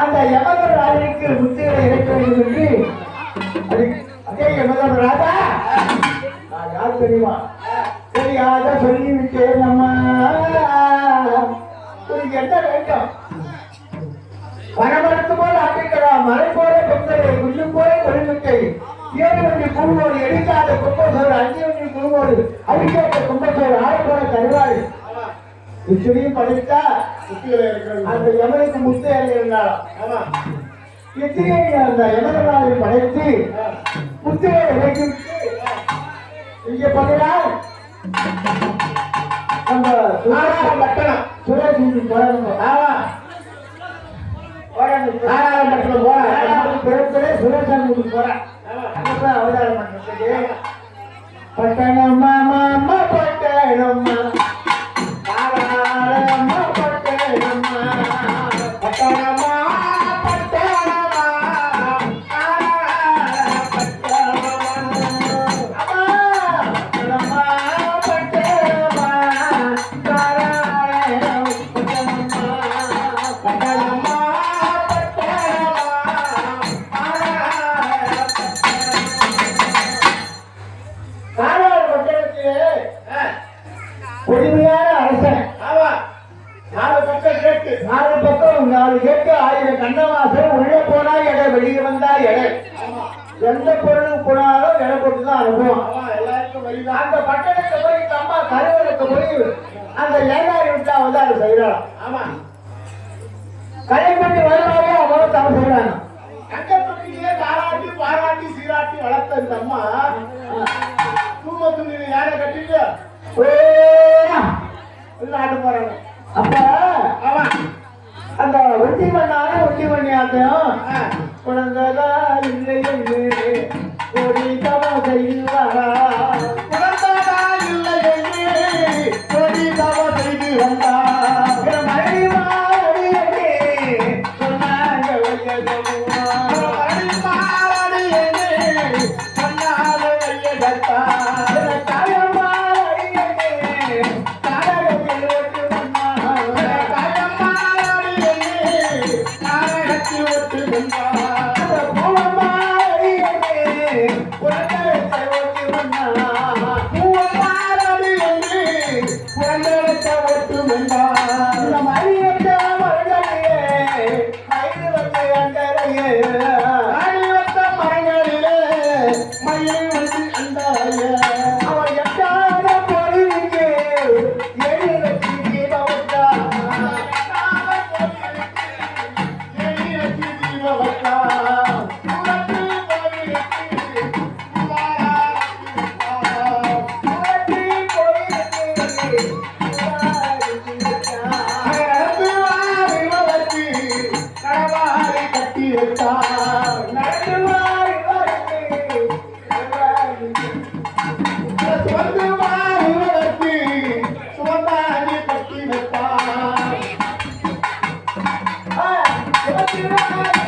அந்த யமதர் ராஜனுக்கு முத்திரை இறைக்க வேண்டும் என்று அதே யமதர் ராஜா நான் யார் தெரியுமா தெரியாத சொல்லிவிட்டேன் நம்ம உனக்கு என்ன வேண்டும் பணமரத்து போல அடிக்கலாம் மலை போல பெண்களை குஞ்சு போல கொழுமிட்டை 7 வண்டி குழுவோடு எடுக்காத கும்பசோறு 5 வண்டி குழுவோடு அடிக்காத கும்பசோறு 6 போல கருவாடு இச்சடியும் படைத்தா அந்த யமனுக்கு முத்தை இருந்தாலும் எத்தனை அந்த யமனாவை படைத்து முத்தையை இறக்கி இங்க பண்ணலாம் நம்ம பட்டணம் சுரேஷ் போறோம் பட்டணம் போறேன் சுரேஷன் போறேன் அவதாரம் பண்றதுக்கு பட்டணம்மா மாமா பட்டணம்மா கொடுமையான அரசன் 4 பக்கம் 4 கேட்டு 1000 கண்ணவாசல் உள்ள போனா எடை வெளியே வந்தா எடை எந்த பொருளுக்கு போனாலும் எடை போட்டுதான் அனுப்புவோம் அந்த பட்டணத்தை போய் அம்மா கருவலுக்கு போய் அந்த ஏகாரி விட்டா வந்து அதை செய்யலாம் கலைப்பட்டி வருவாங்க அவங்களும் தவறு செய்யறாங்க கங்கப்பட்டியே தாராட்டி பாராட்டி சீராட்டி வளர்த்த இந்த அம்மா தூமத்து நீங்க யாரை கட்டிட்டு நாட்டு போறாங்க அப்ப அவன் அந்த ஒட்டி பண்ணாலும் ஒட்டி பண்ணியாத்தையும் குழந்தைதா இல்லை கோடி தவம் செய்வாரா குழந்தைதா இல்லை கோடி தவம் செய்து வந்தா Let's go.